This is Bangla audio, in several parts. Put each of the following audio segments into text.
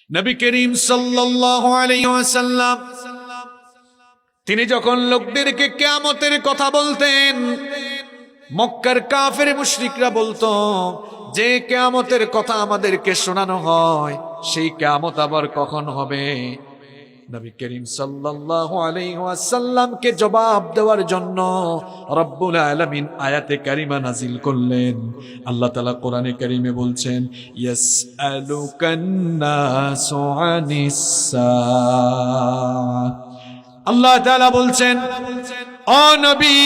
নবী করিম সাল্লাল্লাহু আলাইহি ওয়াসাল্লাম তিনি যখন লোকদেরকে কিয়ামতের কথা বলতেন, মক্কার কাফের মুশরিকরা বলতো যে কিয়ামতের কথা আমাদেরকে শোনানো হয়, সেই কিয়ামত আবার কখন হবে? নবী করিম সাল্লাল্লাহু আলাইহি ওয়াসাল্লামকে জবাব দেওয়ার জন্য রব্বুল আলামিন আয়াতে কারিমা নাজিল করলেন। আল্লাহ তাআলা কোরআনে কারিমে বলছেন, ইয়াসআলুকান নাসু আনিস সাআহ। আল্লাহ তাআলা বলছেন, ও নবী,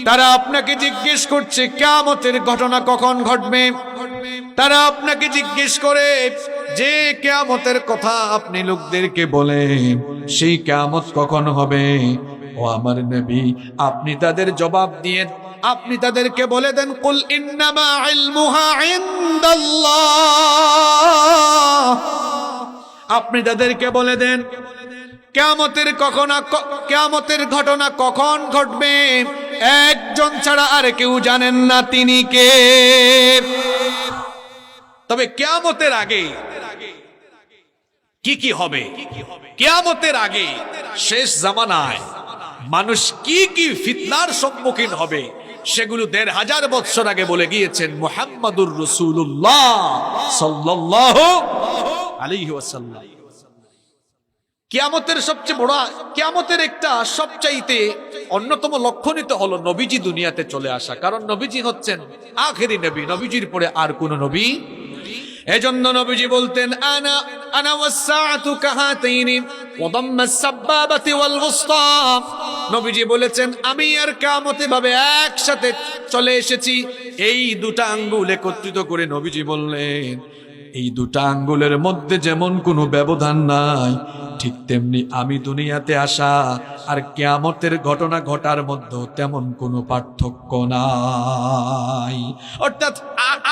তারা আপনাকে জিজ্ঞেস করছে কিয়ামতের ঘটনা কখন ঘটবে। তারা আপনাকে জিজ্ঞেস করে যে কিয়ামতের কথা আপনি লোকদেরকে বলেন, সেই কিয়ামত কখন হবে। ও আমার নবী, আপনি তাদের জবাব দিয়ে আপনি তাদেরকে বলে দেন, কুল ইন্নামা ইলমুহা ইনদাল্লাহ। আপনি তাদেরকে বলে দেন কিয়ামতের ঘটনা কখন ঘটবে একজন ছাড়া আর কেউ জানেন না, তিনি কে। তবে কিয়ামতের আগে কি কি হবে, কিয়ামতের আগে শেষ জামানায় মানুষ কি কি ফিতনার সম্মুখীন হবে, সেগুলো ১৫০০ বছর আগে বলে গিয়েছেন মুহাম্মাদুর রাসূলুল্লাহ সাল্লাল্লাহু আলাইহি ওয়াসাল্লাম। কিয়ামতের সবচেয়ে বড়, কিয়ামতের একটা সবচাইতে অন্যতম লক্ষণই তো হলো নবীজি দুনিয়াতে চলে আসা। কারণ নবীজি হচ্ছেন আখেরি নবী, নবীজির পরে আর কোন নবী। এজন্য নবীজি বলতেন, আনা ওয়াসসাআতু কাহাতাইনি ওয়া দাম্মাস সাব্বাবাতি ওয়াল উসতা। নবীজি বলেছেন, আমি আর কিয়ামত এভাবে একসাথে চলে এসেছি। এই দুটা আঙ্গুল একত্রিত করে নবীজি বললেন, এই দুটা আঙ্গুলের মধ্যে যেমন কোনো ব্যবধান নাই, ঠিক তেমনি আমি দুনিয়াতে আসা আর কিয়ামতের ঘটনা ঘটার মধ্যে তেমন কোনো পার্থক্য নাই। অর্থাৎ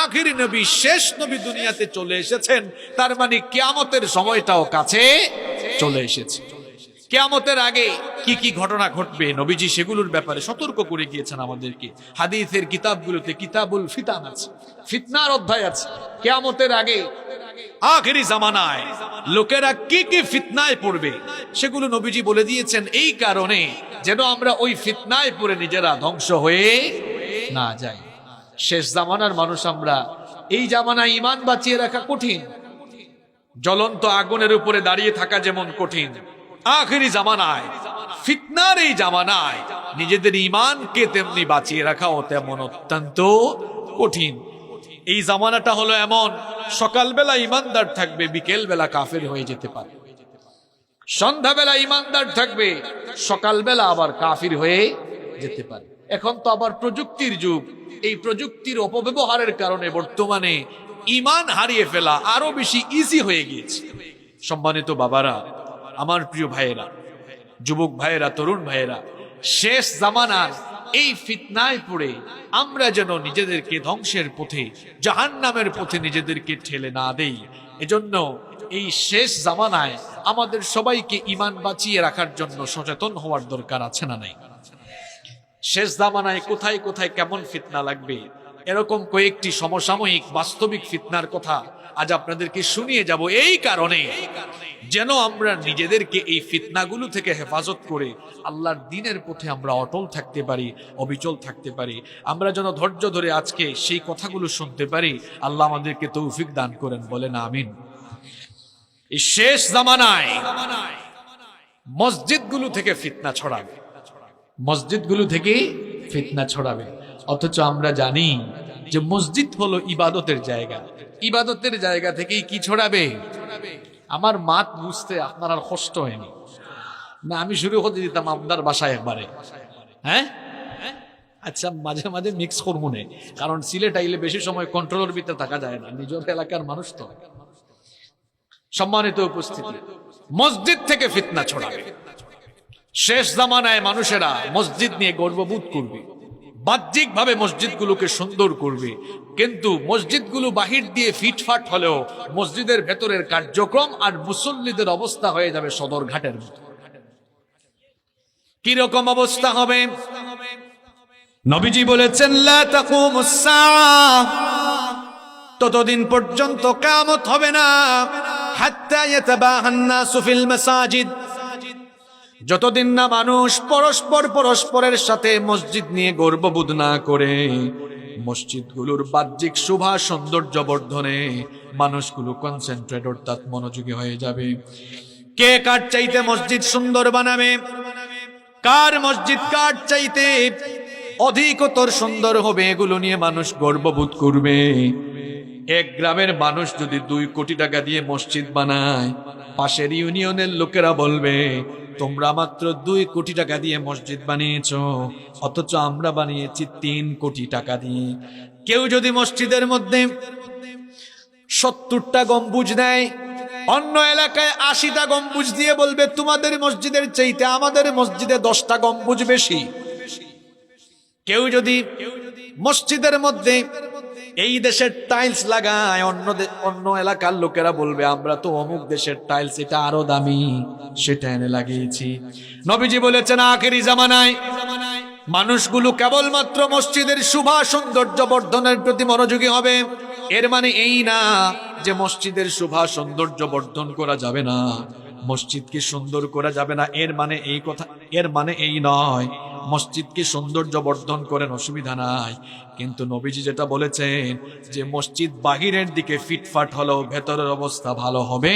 আখেরি নবী, শেষ নবী দুনিয়াতে চলে এসেছেন, তার মানে কিয়ামতের সময়টাও কাছে চলে এসেছে। কিয়ামতের আগে কি কি ঘটনা ঘটবে নবীজি সেগুলোর ব্যাপারে সতর্ক করে গিয়েছেন আমাদেরকে। হাদিসের কিতাবগুলোতে কিতাবুল ফিতান আছে, ফিতনার অধ্যায় আছে। কিয়ামতের আগে আখেরি জামানায় লোকেরা কি কি ফিতনায় পড়বে সেগুলো নবীজি বলে দিয়েছেন, এই কারণে যেন আমরা ওই ফিতনায় পড়ে নিজেরা ধ্বংস হয়ে না যাই। শেষ জামানার মানুষ আমরা। এই জামানায় ঈমান বাঁচিয়ে রাখা কঠিন, জ্বলন্ত আগুনের উপরে দাঁড়িয়ে থাকা যেমন কঠিন, আখেরি জামানায়, ফিতনার এই জামানায় নিজেদের ঈমানকে তেমনি বাঁচিয়ে রাখাও তেমন অত্যন্ত কঠিন। এই জামানাটা হলো এমন, সকালবেলা ইমানদার থাকবে, বিকেল বেলা কাফের হয়ে যেতে পারে। সন্ধ্যাবেলা ইমানদার থাকবে, সকালবেলা আবার কাফির হয়ে যেতে পারে। এখন তো আবার প্রযুক্তির যুগ। এই প্রযুক্তির অপব্যবহারের কারণে বর্তমানে ঈমান হারিয়ে ফেলা আরো বেশি ইজি হয়ে গিয়েছে। সম্মানিত বাবারা, আমার প্রিয় ভাইয়েরা, যুবক ভাইয়েরা, তরুণ ভাইয়েরা, শেষ জামানার এই ফিতনায় পড়ে আমরা যেন নিজেদেরকে ধ্বংসের পথে, জাহান্নামের পথে নিজেদেরকে ঠেলে না দেই। এজন্য এই শেষ জামানায় আমাদের সবাইকে ঈমান বাঁচিয়ে রাখার জন্য সচেতন হওয়ার দরকার আছে না নাই? শেষ জামানায় কোথায় কোথায় কেমন ফিতনা লাগবে, এরকম কয়েকটি সমসাময়িক বাস্তবিক ফিতনার কথা আজ আপনাদেরকে শুনিয়ে যাব। এই কারণে যেন আমরা নিজেদেরকে এই ফিতনাগুলো থেকে হেফাজত করে আল্লাহর দ্বীনের পথে আমরা অটল থাকতে পারি, অবিচল থাকতে পারি। আমরা যেন ধৈর্য ধরে আজকে সেই কথাগুলো শুনতে পারি। আল্লাহ আমাদেরকে তৌফিক দান করেন, বলেন আমিন। এই শেষ জামানায় মসজিদগুলো থেকে ফিতনা ছড়াবে, মসজিদগুলো থেকে ফিতনা ছড়াবে। অথচ আমরা জানি যে মসজিদ হলো ইবাদতের জায়গা। ইবাদতের জায়গা থেকেই কি ছড়াবে? আমার মাত বুঝতে আপনার আর কষ্ট হয়নি না? আমি শুরু করতে দিতাম আপনার বাসায় একবারে। হ্যাঁ, আচ্ছা, মাঝে মাঝে মিক্স করবো না, কারণ সিলেট আইলে বেশি সময় কন্ট্রোলের ভিতরে থাকা যায় না, নিজের এলাকার মানুষ তো। সম্মানিত উপস্থিতি, মসজিদ থেকে ফিতনা ছড়াবে। শেষ জামানায় মানুষেরা মসজিদ নিয়ে গর্ববোধ করবে, বাহ্যিক ভাবে মসজিদগুলোকে সুন্দর করবে, কিন্তু মসজিদগুলো বাহির দিয়ে ফিটফাট হলেও মসজিদের ভেতরের কার্যক্রম আর মুসল্লিদের অবস্থা হয়ে যাবে সদরঘাটের মতো। কিরকম অবস্থা হবে? নবীজি বলেছেন, লা তাকুমুস সাআহ, ততদিন পর্যন্ত কিয়ামত হবে না হাত্তা ইয়াতাবাহান নাসু ফিল মাসাজিদ, যতদিন না মানুষ পরস্পরের সাথে মসজিদ নিয়ে গর্ববোধ না করে, মসজিদগুলোর বাহ্যিক শোভা সৌন্দর্য বর্ধনে মানুষগুলো কনসেন্ট্রেট অর্থাৎ মনোযোগী হয়ে যাবে। কে কার চাইতে মসজিদ সুন্দর বানাবে, কার মসজিদ কার চাইতে অধিকতর সুন্দর হবে, এগুলো নিয়ে মানুষ গর্ববোধ করবে। এক গ্রামের মানুষ যদি 2 কোটি টাকা দিয়ে মসজিদ বানায়, পাশের ইউনিয়নের লোকেরা বলবে তোমরা মাত্র 2 কোটি টাকা দিয়ে মসজিদ বানিয়েছো, অথচ আমরা বানিয়েছি 3 কোটি টাকা দিয়ে। কেউ যদি মসজিদের মধ্যে 70টা গম্বুজ দেয়, অন্য এলাকায় 80টা গম্বুজ দিয়ে বলবে তোমাদের মসজিদের চাইতে আমাদের মসজিদে 10টা গম্বুজ বেশি। কেউ যদি মসজিদের মধ্যে এই দেশের টাইলস লাগায়, অন্য এলাকার লোকেরা বলবে আমরা তো অমুক দেশের টাইলস, এটা আরো দামি, সেটা এনে লাগিয়েছি। নবীজি বলেছেন আখেরি জামানায় মানুষগুলো কেবলমাত্র মসজিদের শোভা সৌন্দর্য বর্ধনের প্রতি মনোযোগী হবে। এর মানে এই না যে মসজিদের শোভা সৌন্দর্য বর্ধন করা যাবে না, মসজিদকে সুন্দর করা যাবে না, এর মানে এই নয়। মসজিদকে সৌন্দর্য বর্ধন করেন, অসুবিধা নাই, কিন্তু নবীজি যেটা বলেছেন যে মসজিদ বাহিরের দিকে ফিটফাট হলেও ভেতরের অবস্থা ভালো হবে